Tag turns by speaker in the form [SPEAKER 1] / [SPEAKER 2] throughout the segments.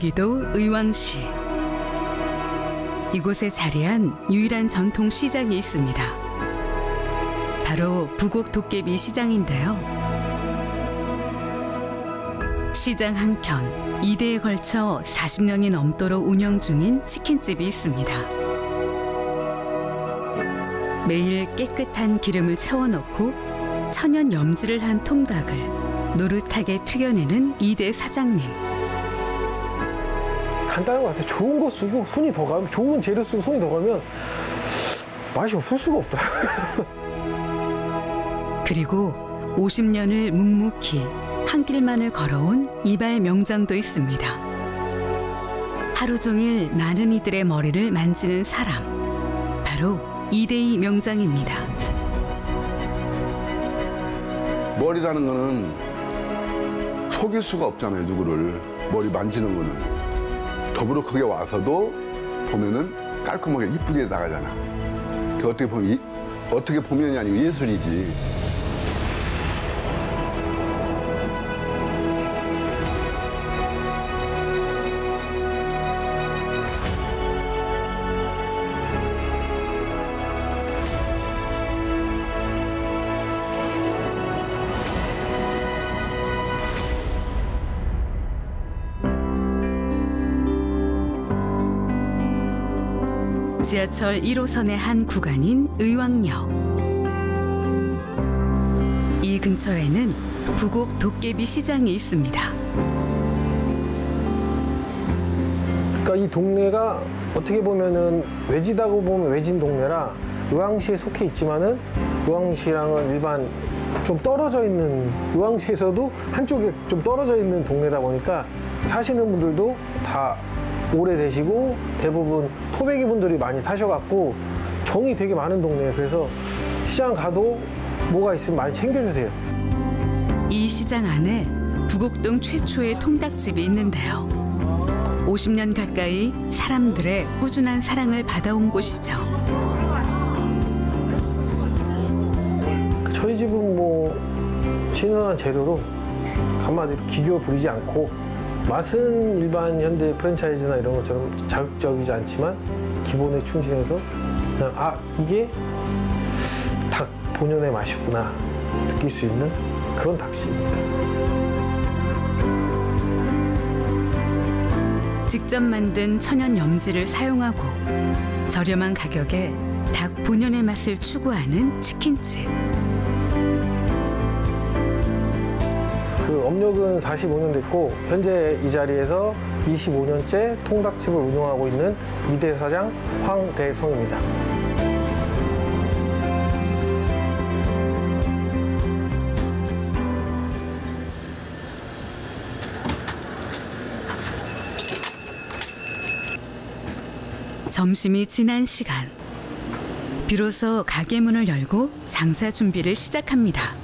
[SPEAKER 1] 경기도 의왕시. 이곳에 자리한 유일한 전통 시장이 있습니다. 바로 부곡 도깨비 시장인데요. 시장 한켠 2대에 걸쳐 40년이 넘도록 운영 중인 치킨집이 있습니다. 매일 깨끗한 기름을 채워넣고 천연 염지를 한 통닭을 노릇하게 튀겨내는 2대 사장님.
[SPEAKER 2] 간단한 것 같아요. 좋은 거 쓰고 손이 더 가면, 좋은 재료 쓰고 손이 더 가면 맛이 없을 수가 없다.
[SPEAKER 1] 그리고 50년을 묵묵히 한 길만을 걸어온 이발 명장도 있습니다. 하루 종일 많은 이들의 머리를 만지는 사람, 바로 이대희 명장입니다.
[SPEAKER 3] 머리라는 거는 속일 수가 없잖아요, 누구를. 머리 만지는 거는. 더불어 그게 와서도 보면은 깔끔하게 이쁘게 나가잖아. 그 어떻게 보면이 아니고 예술이지.
[SPEAKER 1] 지하철 1호선의 한 구간인 의왕역. 이 근처에는 부곡 도깨비 시장이 있습니다.
[SPEAKER 2] 그러니까 이 동네가 어떻게 보면은 외지다고 보면 외진 동네라 의왕시에 속해 있지만은 의왕시랑은 일반 좀 떨어져 있는, 의왕시에서도 한쪽에 좀 떨어져 있는 동네다 보니까 사시는 분들도 다 오래되시고 대부분 토백이 분들이 많이 사셔갖고 정이 되게 많은 동네예요. 그래서 시장 가도 뭐가 있으면 많이 챙겨주세요.
[SPEAKER 1] 이 시장 안에 부곡동 최초의 통닭집이 있는데요. 50년 가까이 사람들의 꾸준한 사랑을 받아온 곳이죠.
[SPEAKER 2] 저희 집은 뭐 신선한 재료로 한마디로 기교 부리지 않고, 맛은 일반 현대 프랜차이즈나 이런 것처럼 자극적이지 않지만 기본에 충실해서 그냥 이게 닭 본연의 맛이구나 느낄 수 있는 그런 닭집입니다.
[SPEAKER 1] 직접 만든 천연 염지를 사용하고 저렴한 가격에 닭 본연의 맛을 추구하는 치킨집.
[SPEAKER 2] 그 업력은 45년 됐고 현재 이 자리에서 25년째 통닭집을 운영하고 있는 2대 사장 황대성입니다.
[SPEAKER 1] 점심이 지난 시간. 비로소 가게 문을 열고 장사 준비를 시작합니다.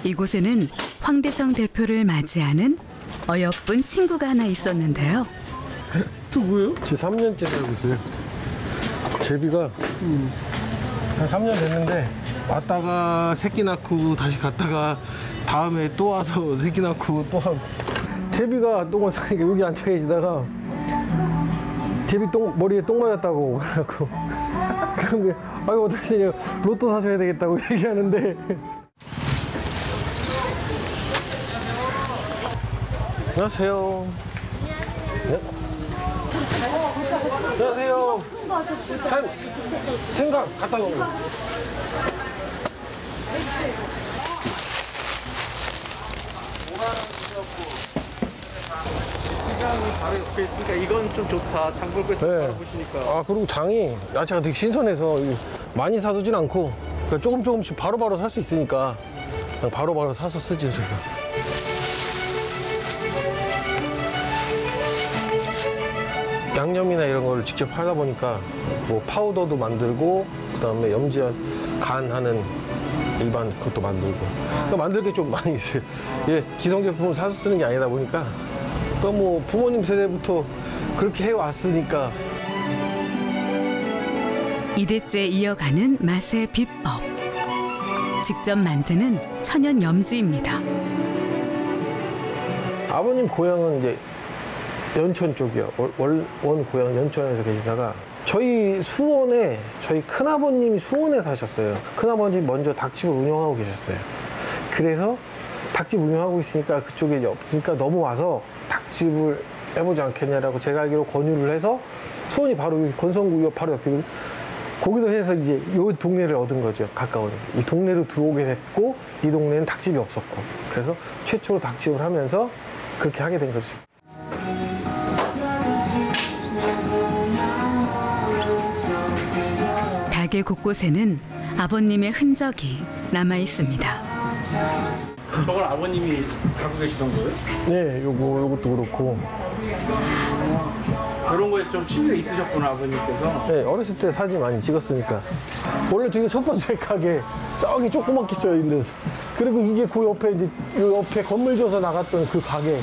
[SPEAKER 1] 이곳에는 황대성 대표를 맞이하는 어여쁜 친구가 하나 있었는데요.
[SPEAKER 2] 누구예요? 제 3년째 살고 있어요. 제비가 한 3년 됐는데 왔다가 새끼 낳고 다시 갔다가 다음에 또 와서 새끼 낳고 또 하고. 제비가 똥을 싸니까 여기 앉아 계시다가 제비 머리에 똥 맞았다고 그래갖고 그런 게 아이고 다시 로또 사셔야 되겠다고 얘기하는데. 안녕하세요. 네? 안녕하세요. 생각 갖다 놓은 거.
[SPEAKER 4] 시장이 바로 옆에 있으니까 이건 좀 좋다. 장볼 거 있으면 바로 보시니까.
[SPEAKER 2] 그리고 장이 야채가 되게 신선해서 많이 사두진 않고 그러니까 조금씩 바로바로 살 수 있으니까 그냥 바로바로 사서 쓰죠, 제가. 양념이나 이런 걸 직접 하다 보니까 뭐 파우더도 만들고 그다음에 염지한 간하는 일반 그것도 만들고 그러니까 만들 게 좀 많이 있어요. 예, 기성 제품을 사서 쓰는 게 아니다 보니까 또 뭐 부모님 세대부터 그렇게 해왔으니까.
[SPEAKER 1] 2대째 이어가는 맛의 비법. 직접 만드는 천연 염지입니다.
[SPEAKER 2] 아버님 고향은 이제 연천 쪽이요. 원 고향 연천에서 계시다가 저희 수원에 저희 큰아버님이 수원에 사셨어요. 큰아버님이 먼저 닭집을 운영하고 계셨어요. 그래서 닭집 운영하고 있으니까 그쪽에 이제 없으니까 넘어와서 닭집을 해보지 않겠냐라고 제가 알기로 권유를 해서 수원이 바로 권성구역 바로 옆이고 거기서 해서 이제 이 동네를 얻은 거죠. 가까운 이 동네로 들어오게 됐고 이 동네는 닭집이 없었고 그래서 최초로 닭집을 하면서 그렇게 하게 된 거죠.
[SPEAKER 1] 가게 곳곳에는 아버님의 흔적이 남아 있습니다.
[SPEAKER 4] 저걸 아버님이 갖고 계시던 거예요?
[SPEAKER 2] 네, 요것도 그렇고.
[SPEAKER 4] 그런 거에 좀 취미가 있으셨구나, 아버님께서.
[SPEAKER 2] 네, 어렸을 때 사진 많이 찍었으니까. 원래 저게 첫 번째 가게, 저기 조그맣게 써 있는. 그리고 이게 그 옆에 이제, 요 옆에 건물 줘서 나갔던 그 가게.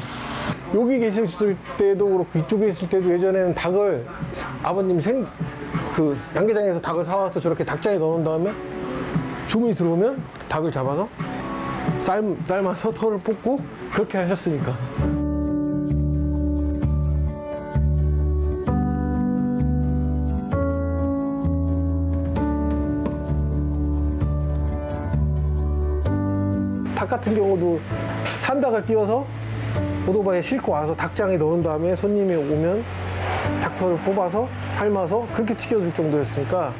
[SPEAKER 2] 여기 계셨을 때도 그렇고, 이쪽에 있을 때도 예전에는 닭을 아버님 그 양계장에서 닭을 사와서 저렇게 닭장에 넣어놓은 다음에 주문이 들어오면 닭을 잡아서 삶아서 털을 뽑고 그렇게 하셨으니까. 닭 같은 경우도 산닭을 띄워서 오토바이에 싣고 와서 닭장에 넣은 다음에 손님이 오면 닭털을 뽑아서 삶아서 그렇게 튀겨줄 정도였으니까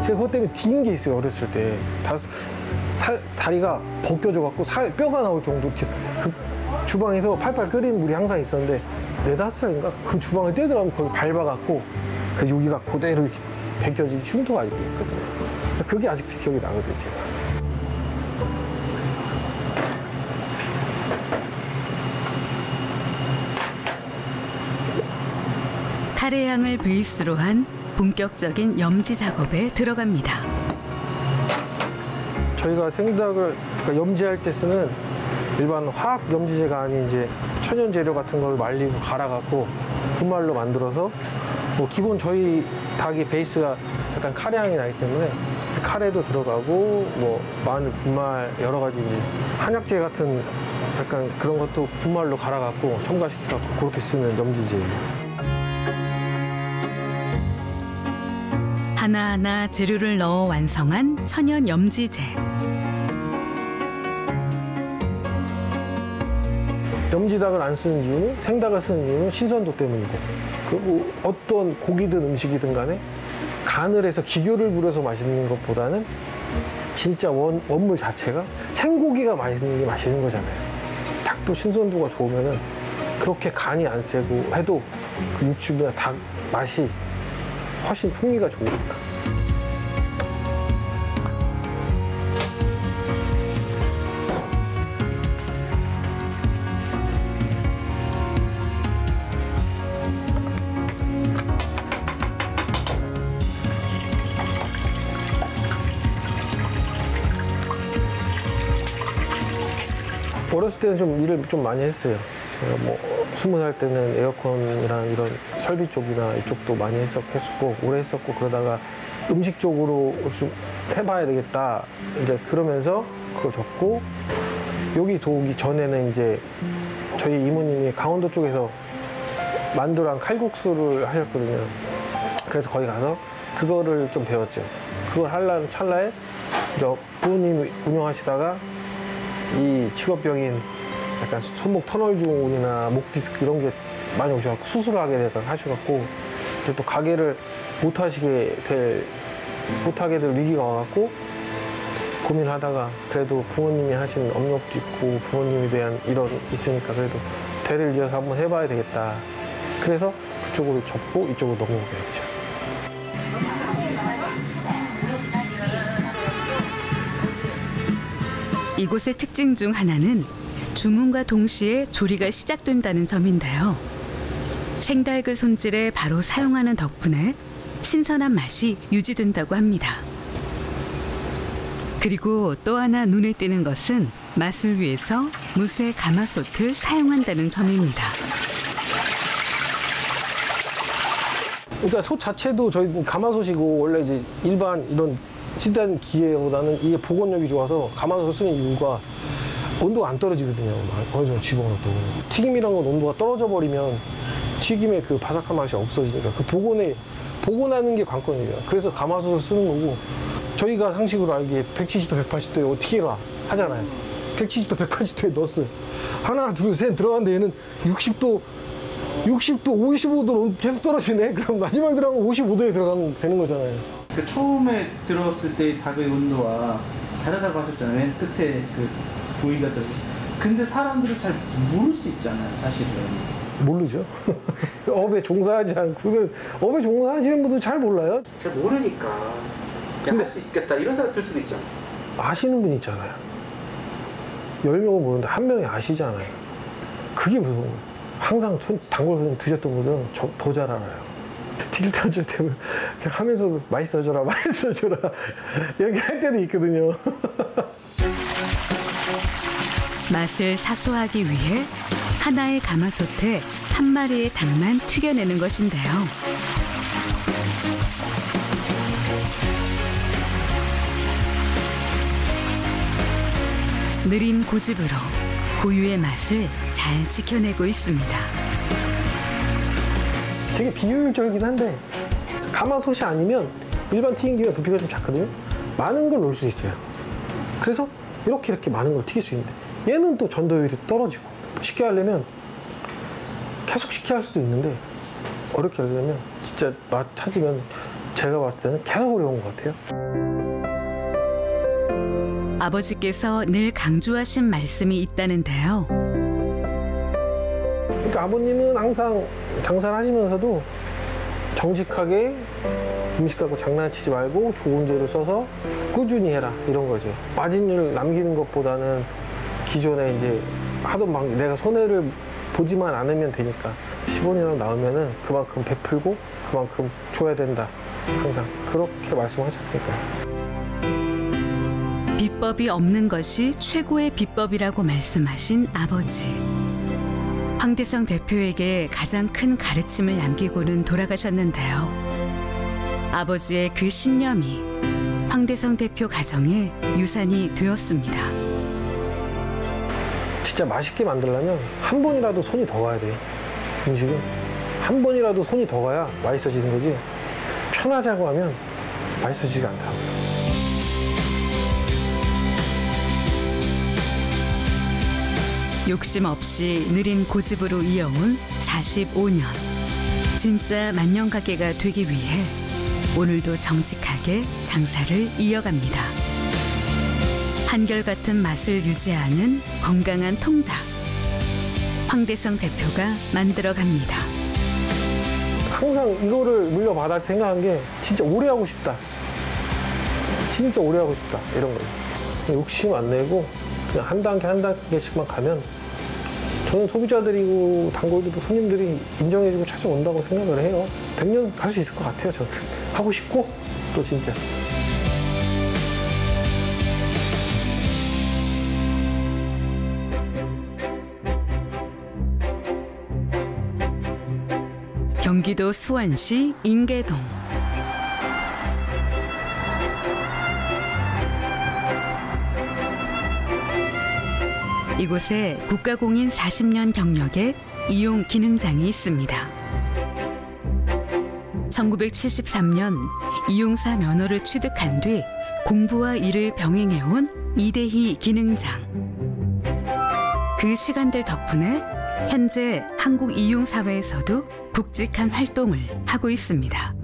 [SPEAKER 2] 제가 그것 때문에 뒤인 게 있어요. 어렸을 때 다리가 벗겨져 갖고 뼈가 나올 정도. 그 주방에서 팔팔 끓이는 물이 항상 있었는데 4~5살인가 그 주방을 떼들어가면 거기 밟아갖고 그 여기가 그대로 이렇게 벗겨진 흉터가 아직도 있거든요. 그게 아직도 기억이 나거든요. 제가.
[SPEAKER 1] 카레 향을 베이스로 한 본격적인 염지 작업에 들어갑니다.
[SPEAKER 2] 저희가 생닭을 염지할 때 쓰는 일반 화학 염지제가 아닌 이제 천연 재료 같은 걸 말리고 갈아갖고 분말로 만들어서 뭐 기본 저희 닭이 베이스가 약간 카레 향이 나기 때문에 카레도 들어가고 뭐 마늘 분말 여러 가지 이제 한약재 같은 약간 그런 것도 분말로 갈아갖고 첨가시켜갖고 그렇게 쓰는 염지제예요.
[SPEAKER 1] 하나하나 재료를 넣어 완성한 천연 염지제.
[SPEAKER 2] 염지닭을 안 쓰는 이유는 생닭을 쓰는 이유는 신선도 때문이고 그리고 어떤 고기든 음식이든 간에 간을 해서 기교를 부려서 맛있는 것보다는 진짜 원물 자체가 생고기가 맛있는 게 맛있는 거잖아요. 닭도 신선도가 좋으면은 그렇게 간이 안 세고 해도 그 육즙이나 닭 맛이 훨씬 풍미가 좋으니까. 어렸을 때는 좀 일을 좀 많이 했어요. 제가 뭐 20살 때는 에어컨이랑 이런 설비 쪽이나 이쪽도 많이 했었고 오래 했었고 그러다가 음식 쪽으로 좀 해봐야 되겠다 이제 그러면서 그걸 접고 여기 들어오기 전에는 이제 저희 이모님이 강원도 쪽에서 만두랑 칼국수를 하셨거든요. 그래서 거기 가서 그거를 좀 배웠죠. 그걸 하려는 찰나에 이제 부모님이 운영하시다가 이 직업병인 약간 손목 터널 증후군이나 목 디스크 이런 게 많이 오셔갖고 수술을 하게 하셔갖고 또 가게를 못하게 될 위기가 와갖고 고민하다가 그래도 부모님이 하신 업력도 있고 부모님에 대한 이런 있으니까 그래도 대를 이어서 한번 해봐야 되겠다. 그래서 그쪽으로 접고 이쪽으로 넘어오게 됐죠.
[SPEAKER 1] 이곳의 특징 중 하나는 주문과 동시에 조리가 시작된다는 점인데요. 생닭을 손질해 바로 사용하는 덕분에 신선한 맛이 유지된다고 합니다. 그리고 또 하나 눈에 띄는 것은 맛을 위해서 무쇠 가마솥을 사용한다는 점입니다.
[SPEAKER 2] 그러니까 솥 자체도 저희 가마솥이고 원래 이제 일반 이런 찌단 기계보다는 이게 복원력이 좋아서 가마솥을 쓰는 이유가 온도가 안 떨어지거든요. 어느 정도 집어넣어도. 튀김이란 건 온도가 떨어져 버리면 튀김의 그 바삭한 맛이 없어지니까 그 복원하는 게 관건이에요. 그래서 가마솥을 쓰는 거고, 저희가 상식으로 알기에 170도, 180도에 튀기라 하잖아요. 170도, 180도에 넣었어요. 하나, 둘, 셋 들어갔는데 얘는 60도, 55도로 계속 떨어지네? 그럼 마지막 들어간 거 55도에 들어가면 되는 거잖아요.
[SPEAKER 5] 그 처음에 들어왔을 때 닭의 온도와 다르다고 하셨잖아요. 맨 끝에 그 부위가 들어. 근데 사람들은 잘 모를 수 있잖아요, 사실은.
[SPEAKER 2] 모르죠. 업에 종사하지 않고, 업에 종사하시는 분들 잘 몰라요.
[SPEAKER 6] 잘 모르니까 근데 할 수 있겠다 이런 생각 들 수도 있죠.
[SPEAKER 2] 아시는 분 있잖아요. 10명은 모르는데 한 명이 아시잖아요. 그게 무서운 거예요. 항상 단골 손님 드셨던 분들은 더 잘 알아요. 튀길 터질 때면 그냥 하면서도 맛있어져라, 맛있어져라 이렇게 할 때도 있거든요.
[SPEAKER 1] 맛을 사수하기 위해 하나의 가마솥에 한 마리의 닭만 튀겨내는 것인데요. 느린 고집으로 고유의 맛을 잘 지켜내고 있습니다.
[SPEAKER 2] 되게 비효율적이긴 한데 가마솥이 아니면 일반 튀김기면 부피가 좀 작거든요. 많은 걸 넣을 수 있어요. 그래서 이렇게 많은 걸 튀길 수 있는데 얘는 또 전도율이 떨어지고, 쉽게 하려면 계속 쉽게 할 수도 있는데 어렵게 하려면 진짜 맛 찾으면 제가 봤을 때는 계속 어려운 것 같아요.
[SPEAKER 1] 아버지께서 늘 강조하신 말씀이 있다는데요.
[SPEAKER 2] 그러니까 아버님은 항상 장사를 하시면서도 정직하게 음식 갖고 장난치지 말고 좋은 재료 써서 꾸준히 해라, 이런 거죠. 마진율 남기는 것보다는 기존에 이제 하던 방식, 내가 손해를 보지만 않으면 되니까 10원이라도 나오면은 그만큼 베풀고 그만큼 줘야 된다, 항상 그렇게 말씀하셨으니까요.
[SPEAKER 1] 비법이 없는 것이 최고의 비법이라고 말씀하신 아버지. 황대성 대표에게 가장 큰 가르침을 남기고는 돌아가셨는데요. 아버지의 그 신념이 황대성 대표 가정의 유산이 되었습니다.
[SPEAKER 2] 진짜 맛있게 만들려면 한 번이라도 손이 더 가야 돼요. 음식은 한 번이라도 손이 더 가야 맛있어지는 거지, 편하자고 하면 맛있어지지가 않다고요.
[SPEAKER 1] 욕심 없이 느린 고집으로 이어온 45년. 진짜 만년가게가 되기 위해 오늘도 정직하게 장사를 이어갑니다. 한결같은 맛을 유지하는 건강한 통닭. 황대성 대표가 만들어갑니다.
[SPEAKER 2] 항상 이거를 물려받아 생각한 게 진짜 오래 하고 싶다. 진짜 오래 하고 싶다, 이런 거예요. 욕심 안 내고 그냥 한 단계 한 단계씩만 가면 저는 소비자들이고 단골들도 손님들이 인정해주고 찾아온다고 생각을 해요. 100년 갈 수 있을 것 같아요. 저는 하고 싶고 또 진짜.
[SPEAKER 1] 경기도 수원시 인계동. 이곳에 국가공인 40년 경력의 이용 기능장이 있습니다. 1973년 이용사 면허를 취득한 뒤 공부와 일을 병행해온 이대희 기능장. 그 시간들 덕분에 현재 한국이용사회에서도 굵직한 활동을 하고 있습니다.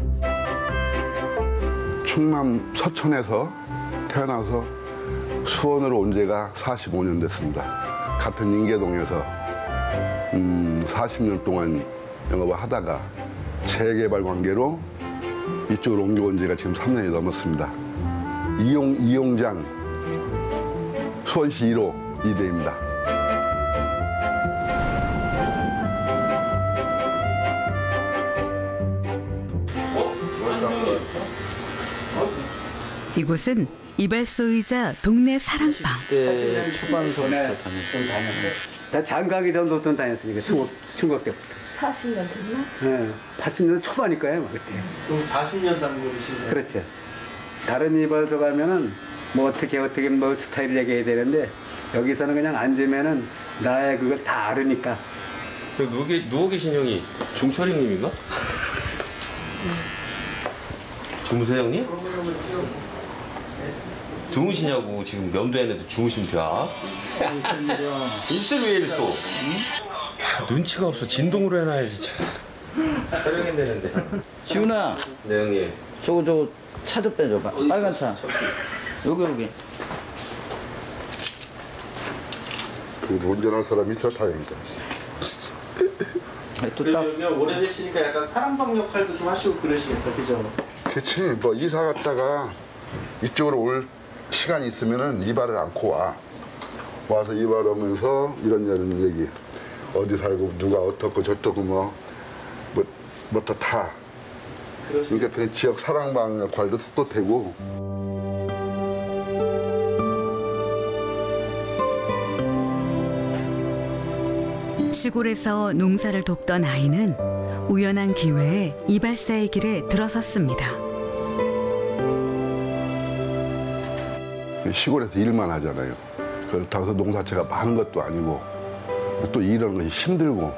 [SPEAKER 3] 충남 서천에서 태어나서 수원으로 온 지가 45년 됐습니다. 같은 인계동에서 40년 동안 영업을 하다가 재개발 관계로 이쪽으로 옮겨온 지가 지금 3년이 넘었습니다. 이용장 수원시 1호 이대입니다.
[SPEAKER 1] 이곳은 이발소이자 동네 사랑방.
[SPEAKER 6] 초반부터 다녔어요. 나 장가기 전부터 다녔으니까 중국 때부터.
[SPEAKER 7] 40년 됐나?
[SPEAKER 6] 네, 80년 초반일까요, 그때.
[SPEAKER 4] 그럼 40년 단골이시네요.
[SPEAKER 6] 그렇죠. 다른 이발소 가면은 뭐 어떻게 뭐 스타일 얘기해야 되는데
[SPEAKER 7] 여기서는 그냥 앉으면은 나의 그걸 다 알으니까.
[SPEAKER 6] 그 누워 계신 형이 종철이님인가? 주무세요 형님? 주무시냐고. 지금 면도했는데 주무시면 돼. 입술 위에는 또 눈치가 없어. 진동으로 해놔야지. 촬영해야 되는데.
[SPEAKER 8] 지훈아,
[SPEAKER 6] 네 형님.
[SPEAKER 8] 저거 차 좀 빼줘봐. 빨간 차. 여기.
[SPEAKER 3] 그 운전할 사람이 더 다행이다.
[SPEAKER 8] 또 딱.
[SPEAKER 5] 여기가 오래되시니까 약간 사랑방 역할도 좀 하시고 그러시겠어, 그죠?
[SPEAKER 3] 그치. 뭐 이사 갔다가 이쪽으로 올 시간이 있으면은 이발을 않고 와. 와서 이발하면서 이런저런 얘기. 어디 살고 누가 어떻고 저떻고 뭐부터 다. 그러니까 그냥 지역 사랑방 역할도 또 되고.
[SPEAKER 1] 시골에서 농사를 돕던 아이는 우연한 기회에 이발사의 길에 들어섰습니다.
[SPEAKER 3] 시골에서 일만 하잖아요. 그렇다고 해서 농사채가 많은 것도 아니고 또 일하는 것이 힘들고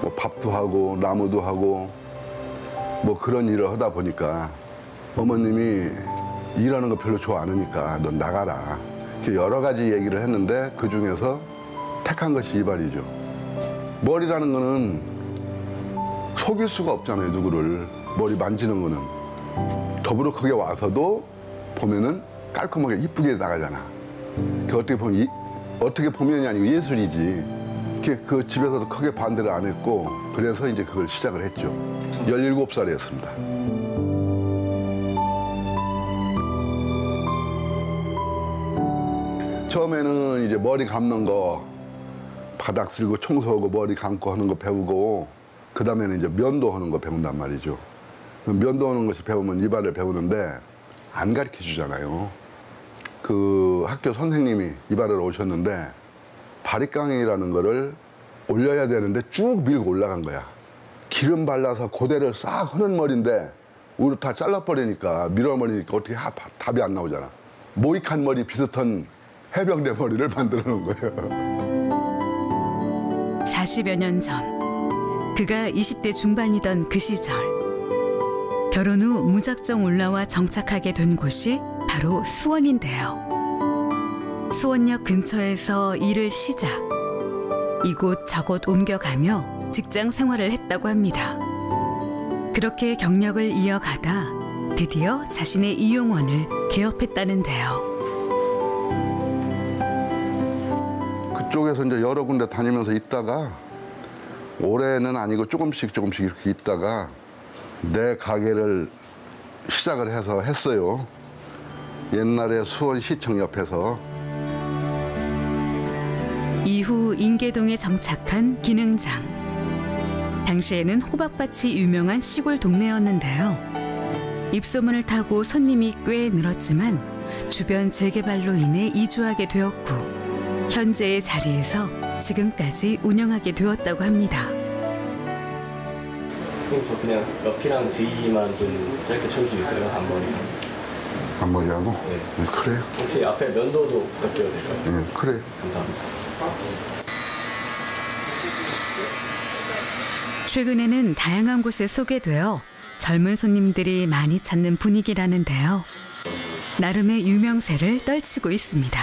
[SPEAKER 3] 뭐 밥도 하고 나무도 하고 뭐 그런 일을 하다 보니까 어머님이 일하는 거 별로 좋아 안 하니까 넌 나가라. 이렇게 여러 가지 얘기를 했는데 그중에서 택한 것이 이발이죠. 머리라는 거는 속일 수가 없잖아요, 누구를. 머리 만지는 거는. 더불어 거기에 와서도 보면은 깔끔하게 이쁘게 나가잖아. 어떻게 보면이 아니고 예술이지. 그 집에서도 크게 반대를 안 했고 그래서 이제 그걸 시작을 했죠. 17살이었습니다. 처음에는 이제 머리 감는 거, 바닥 쓸고 청소하고 머리 감고 하는 거 배우고 그 다음에는 이제 면도하는 거 배운단 말이죠. 면도하는 것이 배우면 이발을 배우는데 안 가르쳐 주잖아요. 그 학교 선생님이 이발을 오셨는데 바리깡이라는 거를 올려야 되는데 쭉 밀고 올라간 거야. 기름 발라서 고데를 싹 하는 머리인데 우리 다 잘라버리니까 밀어버리니까 어떻게 답이 안 나오잖아. 모이칸 머리 비슷한 해병대 머리를 만들어 놓은 거예요.
[SPEAKER 1] 40여 년 전, 그가 20대 중반이던 그 시절, 결혼 후 무작정 올라와 정착하게 된 곳이 바로 수원인데요. 수원역 근처에서 일을 시작. 이곳 저곳 옮겨가며 직장 생활을 했다고 합니다. 그렇게 경력을 이어가다 드디어 자신의 이용원을 개업했다는데요.
[SPEAKER 3] 그쪽에서 이제 여러 군데 다니면서 있다가 올해는 아니고 조금씩 이렇게 있다가 내 가게를 시작을 해서 했어요. 옛날에 수원시청 옆에서.
[SPEAKER 1] 이후 인계동에 정착한 기능장. 당시에는 호박밭이 유명한 시골 동네였는데요. 입소문을 타고 손님이 꽤 늘었지만 주변 재개발로 인해 이주하게 되었고 현재의 자리에서 지금까지 운영하게 되었다고 합니다.
[SPEAKER 6] 그럼 저 그냥 옆이랑 뒤만 좀 짧게 쳐줄 수 있어요?
[SPEAKER 3] 앞머리하고?
[SPEAKER 6] 네.
[SPEAKER 3] 그래요.
[SPEAKER 6] 혹시 앞에 면도도 부탁드려도 될까요?
[SPEAKER 3] 네, 그래.
[SPEAKER 6] 감사합니다.
[SPEAKER 1] 최근에는 다양한 곳에 소개되어 젊은 손님들이 많이 찾는 분위기라는데요. 나름의 유명세를 떨치고 있습니다.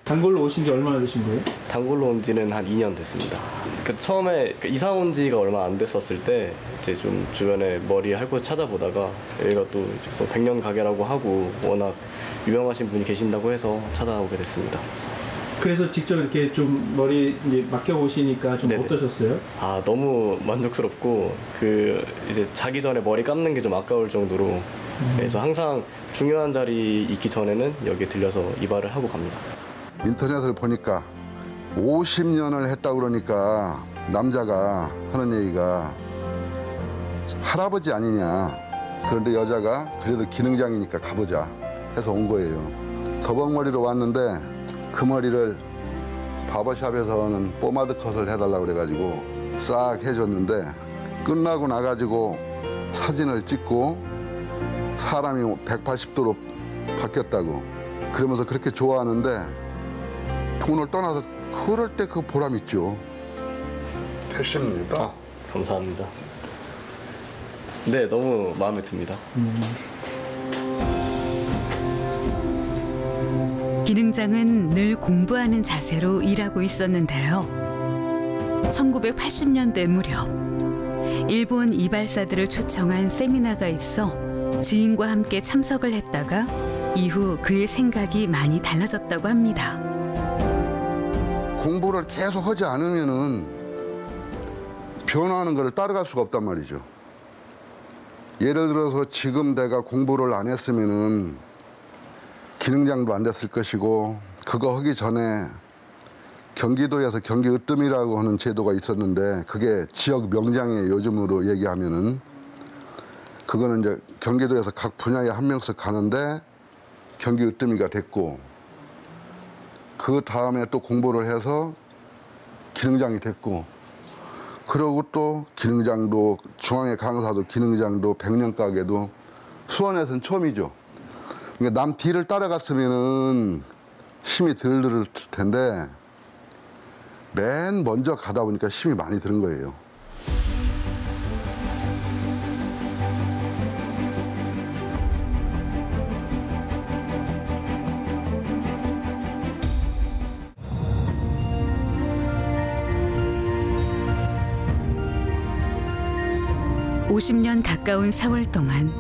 [SPEAKER 5] 단골로 오신 지 얼마나 되신 거예요?
[SPEAKER 6] 단골로 온 지는 한 2년 됐습니다. 처음에 이사 온 지가 얼마 안 됐었을 때 이제 좀 주변에 머리 할 곳 찾아보다가 여기가 또 이제 100년 가게라고 하고 워낙 유명하신 분이 계신다고 해서 찾아오게 됐습니다.
[SPEAKER 5] 그래서 직접 이렇게 좀 머리 이제 맡겨보시니까 좀
[SPEAKER 6] 네네.
[SPEAKER 5] 어떠셨어요?
[SPEAKER 6] 아, 너무 만족스럽고 이제 자기 전에 머리 감는 게 좀 아까울 정도로 그래서 항상 중요한 자리 있기 전에는 여기 들려서 이발을 하고 갑니다.
[SPEAKER 3] 인터넷을 보니까 50년을 했다 그러니까 남자가 하는 얘기가 할아버지 아니냐. 그런데 여자가 그래도 기능장이니까 가보자 해서 온 거예요. 더벅머리로 왔는데 그 머리를 바버샵에서는 포마드 컷을 해달라고 그래가지고 싹 해줬는데 끝나고 나가지고 사진을 찍고 사람이 180도로 바뀌었다고 그러면서 그렇게 좋아하는데 돈을 떠나서 그럴 때 그 보람 있죠. 됐습니다.
[SPEAKER 6] 감사합니다. 네, 너무 마음에 듭니다.
[SPEAKER 1] 기능장은 늘 공부하는 자세로 일하고 있었는데요. 1980년대 무렵 일본 이발사들을 초청한 세미나가 있어 지인과 함께 참석을 했다가 이후 그의 생각이 많이 달라졌다고 합니다.
[SPEAKER 3] 공부를 계속 하지 않으면은 변화하는 것을 따라갈 수가 없단 말이죠. 예를 들어서 지금 내가 공부를 안 했으면은 기능장도 안 됐을 것이고, 그거 하기 전에 경기도에서 경기 으뜸이라고 하는 제도가 있었는데, 그게 지역 명장에 요즘으로 얘기하면은 그거는 이제 경기도에서 각 분야에 한 명씩 가는데 경기 으뜸이가 됐고, 그 다음에 또 공부를 해서 기능장이 됐고, 그러고 또 기능장도 중앙의 강사도 기능장도 백년가게도 수원에서는 처음이죠. 그러니까 남 뒤를 따라갔으면은 힘이 들 텐데 맨 먼저 가다 보니까 힘이 많이 드는 거예요.
[SPEAKER 1] (50년) 가까운 세월 동안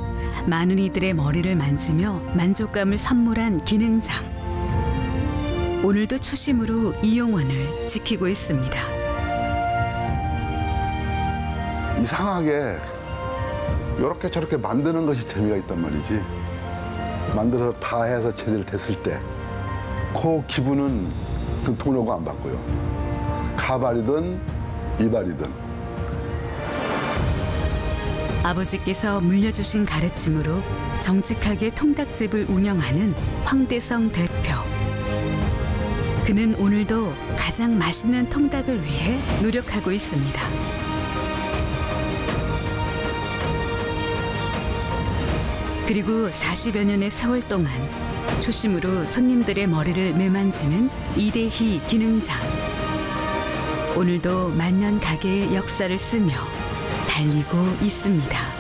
[SPEAKER 1] 많은 이들의 머리를 만지며 만족감을 선물한 기능장. 오늘도 초심으로 이용원을 지키고 있습니다.
[SPEAKER 3] 이상하게 이렇게 저렇게 만드는 것이 재미가 있단 말이지. 만들어서 다 해서 제대로 됐을 때 그 기분은 돈 오고 안 받고요. 가발이든 이발이든.
[SPEAKER 1] 아버지께서 물려주신 가르침으로 정직하게 통닭집을 운영하는 황대성 대표. 그는 오늘도 가장 맛있는 통닭을 위해 노력하고 있습니다. 그리고 40여 년의 세월 동안 초심으로 손님들의 머리를 매만지는 이대희 기능장. 오늘도 만년 가게의 역사를 쓰며 달리고 있습니다.